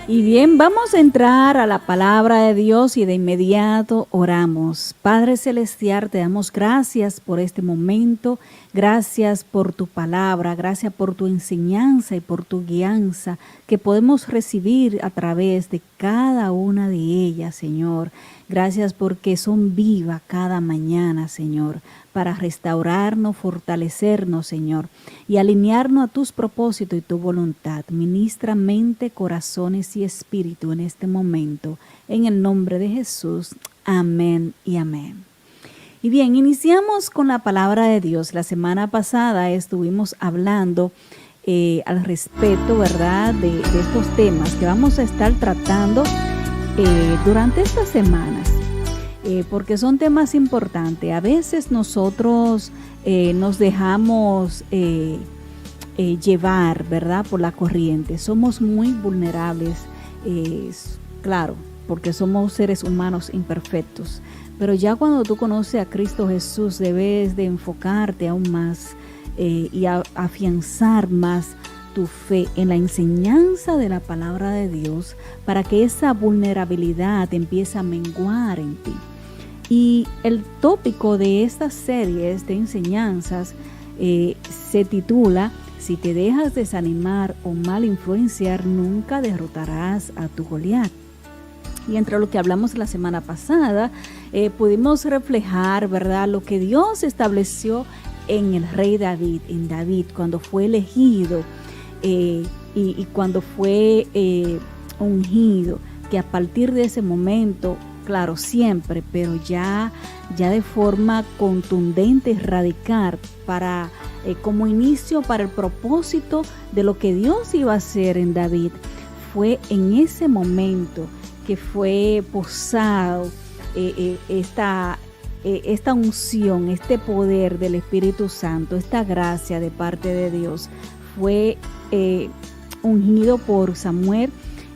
Y bien, vamos a entrar a la palabra de Dios y de inmediato oramos. Padre Celestial, te damos gracias por este momento, gracias por tu palabra, gracias por tu enseñanza y por tu guianza que podemos recibir a través de cada una de ellas, Señor. Gracias porque son vivas cada mañana, Señor, para restaurarnos, fortalecernos, Señor, y alinearnos a tus propósitos y tu voluntad. Ministra mente, corazones y espíritu en este momento. En el nombre de Jesús. Amén y amén. Y bien, iniciamos con la palabra de Dios. La semana pasada estuvimos hablando al respecto, ¿verdad?, de estos temas que vamos a estar tratando durante estas semanas, porque son temas importantes. A veces nosotros nos dejamos llevar, ¿verdad?, por la corriente. Somos muy vulnerables, claro, porque somos seres humanos imperfectos. Pero ya cuando tú conoces a Cristo Jesús, debes de enfocarte aún más y afianzar más tu fe en la enseñanza de la palabra de Dios para que esa vulnerabilidad empiece a menguar en ti. Y el tópico de estas series de enseñanzas se titula: si te dejas desanimar o mal influenciar, nunca derrotarás a tu Goliat. Y entre lo que hablamos la semana pasada, pudimos reflejar, ¿verdad?, lo que Dios estableció en el rey David, en David, cuando fue elegido y cuando fue ungido, que a partir de ese momento, claro, siempre, pero ya de forma contundente y radical, para como inicio para el propósito de lo que Dios iba a hacer en David, fue en ese momento que fue posado esta unción, este poder del Espíritu Santo, esta gracia de parte de Dios. Fue ungido por Samuel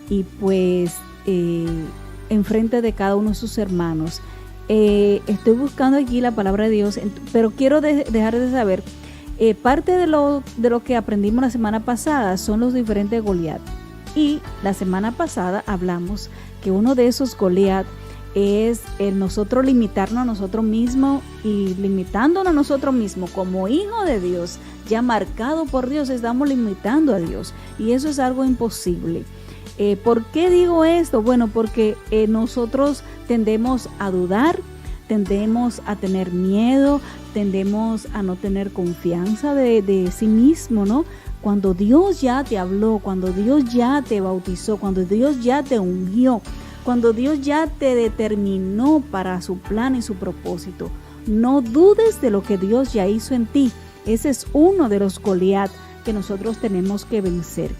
y pues en frente de cada uno de sus hermanos. Estoy buscando aquí la palabra de Dios, pero quiero dejar de saber, parte de lo que aprendimos la semana pasada son los diferentes Goliat. Y la semana pasada hablamos que uno de esos Goliat es el nosotros limitarnos a nosotros mismos, y limitándonos a nosotros mismos como hijo de Dios, ya marcado por Dios, estamos limitando a Dios, y eso es algo imposible. ¿Por qué digo esto? Bueno, porque nosotros tendemos a dudar, tendemos a tener miedo, tendemos a no tener confianza de sí mismo, ¿no? Cuando Dios ya te habló, cuando Dios ya te bautizó, cuando Dios ya te ungió, cuando Dios ya te determinó para su plan y su propósito, no dudes de lo que Dios ya hizo en ti. Ese es uno de los Goliat que nosotros tenemos que vencer.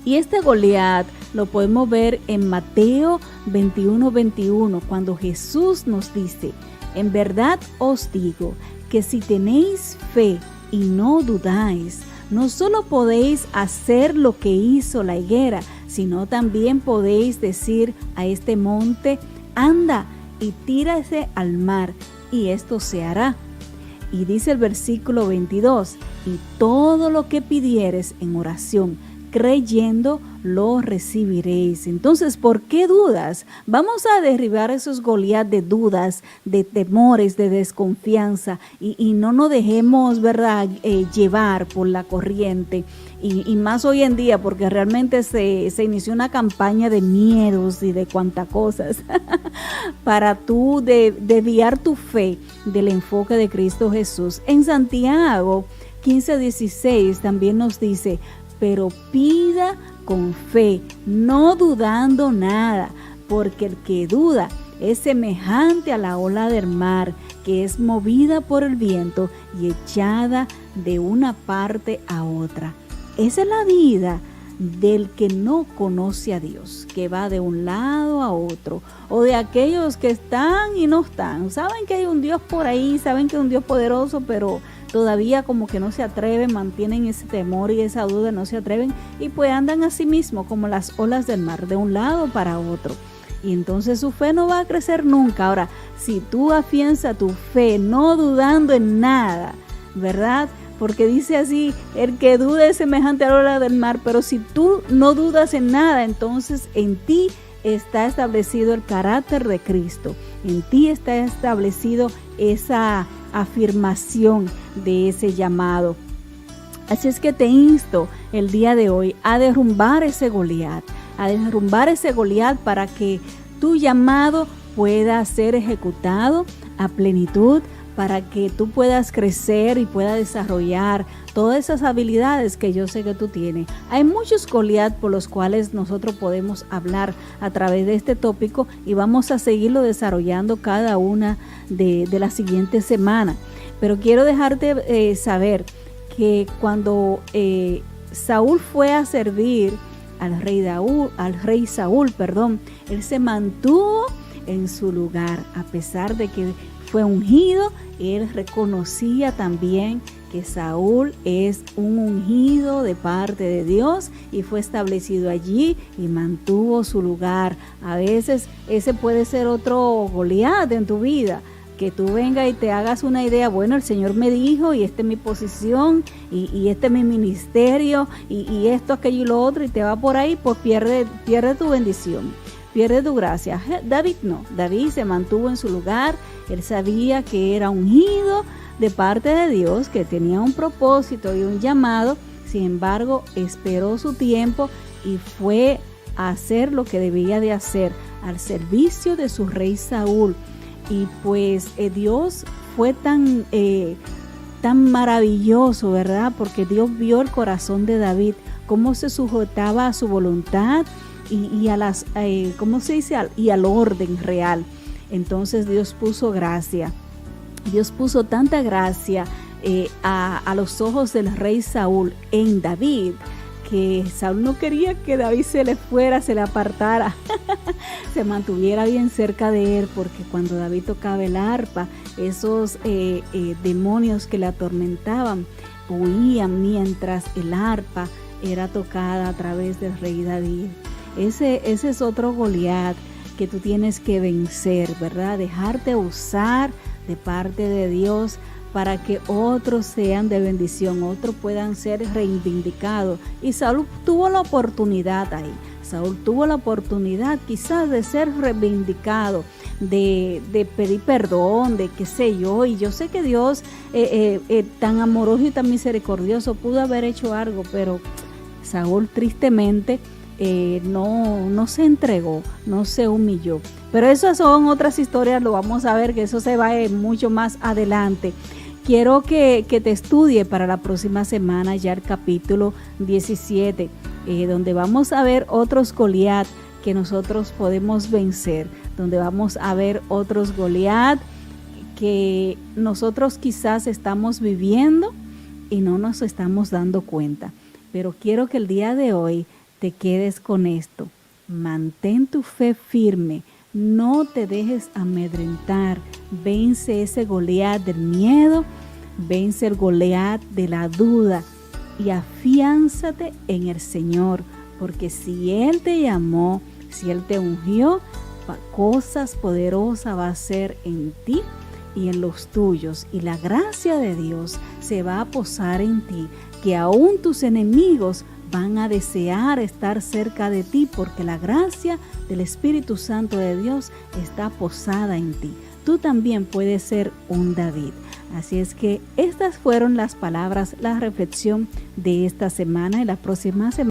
Y este Goliat lo podemos ver en Mateo 21:21, cuando Jesús nos dice: en verdad os digo que si tenéis fe y no dudáis, no solo podéis hacer lo que hizo la higuera, sino también podéis decir a este monte: anda y tírase al mar, y esto se hará. Y dice el versículo 22, y todo lo que pidieres en oración, creyendo, lo recibiréis. Entonces, ¿por qué dudas? Vamos a derribar esos Goliat de dudas, de temores, de desconfianza, y no nos dejemos, ¿verdad?, llevar por la corriente. Y más hoy en día, porque realmente se inició una campaña de miedos y de cuantas cosas para tú desviar tu fe del enfoque de Cristo Jesús. En Santiago 15:16 también nos dice: pero pida con fe, no dudando nada, porque el que duda es semejante a la ola del mar, que es movida por el viento y echada de una parte a otra. Esa es la vida del que no conoce a Dios, que va de un lado a otro, o de aquellos que están y no están. Saben que hay un Dios por ahí, saben que es un Dios poderoso, pero todavía como que no se atreven, mantienen ese temor y esa duda, no se atreven, y pues andan a sí mismos como las olas del mar, de un lado para otro. Y entonces su fe no va a crecer nunca. Ahora, si tú afianzas tu fe, no dudando en nada, ¿verdad?, porque dice así, el que dude es semejante a la ola del mar, pero si tú no dudas en nada, entonces en ti está establecido el carácter de Cristo, en ti está establecido esa afirmación de ese llamado. Así es que te insto el día de hoy a derrumbar ese Goliat, para que tu llamado pueda ser ejecutado a plenitud, para que tú puedas crecer y puedas desarrollar todas esas habilidades que yo sé que tú tienes. Hay muchos Goliat por los cuales nosotros podemos hablar a través de este tópico y vamos a seguirlo desarrollando cada una de las siguientes semanas. Pero quiero dejarte saber que cuando Saúl fue a servir al rey Saúl, él se mantuvo en su lugar, a pesar de que fue ungido. Él reconocía también que Saúl es un ungido de parte de Dios y fue establecido allí y mantuvo su lugar. A veces ese puede ser otro Goliat en tu vida, que tú vengas y te hagas una idea, bueno, el Señor me dijo y esta es mi posición y este es mi ministerio y esto, aquello y lo otro, y te va por ahí, pues pierde tu bendición, pierde tu gracia. David no, David se mantuvo en su lugar, él sabía que era ungido de parte de Dios, que tenía un propósito y un llamado. Sin embargo, esperó su tiempo y fue a hacer lo que debía de hacer al servicio de su rey Saúl. Y pues Dios fue tan maravilloso, ¿verdad? Porque Dios vio el corazón de David, cómo se sujetaba a su voluntad y a las, ¿cómo se dice? Y al orden real. Entonces Dios puso gracia. Dios puso tanta gracia a los ojos del rey Saúl en David, que Saúl no quería que David se le fuera, se le apartara, se mantuviera bien cerca de él, porque cuando David tocaba el arpa, esos demonios que le atormentaban huían mientras el arpa era tocada a través del rey David. Ese es otro Goliat que tú tienes que vencer, ¿verdad? Dejarte usar de parte de Dios para que otros sean de bendición, otros puedan ser reivindicados. Y Saúl tuvo la oportunidad ahí. Saúl tuvo la oportunidad quizás de ser reivindicado, de pedir perdón, de qué sé yo. Y yo sé que Dios, tan amoroso y tan misericordioso, pudo haber hecho algo, pero Saúl tristemente no se entregó, no se humilló. Pero esas son otras historias, lo vamos a ver, que eso se va mucho más adelante. Quiero que te estudie para la próxima semana ya el capítulo 17, donde vamos a ver otros Goliat que nosotros podemos vencer, donde vamos a ver otros Goliat que nosotros quizás estamos viviendo y no nos estamos dando cuenta. Pero quiero que el día de hoy te quedes con esto. Mantén tu fe firme. No te dejes amedrentar, vence ese Goliat del miedo, vence el Goliat de la duda y afiánzate en el Señor, porque si Él te llamó, si Él te ungió, cosas poderosas va a hacer en ti y en los tuyos, y la gracia de Dios se va a posar en ti, que aún tus enemigos van a desear estar cerca de ti, porque la gracia del Espíritu Santo de Dios está posada en ti. Tú también puedes ser un David. Así es que estas fueron las palabras, la reflexión de esta semana y la próxima semana.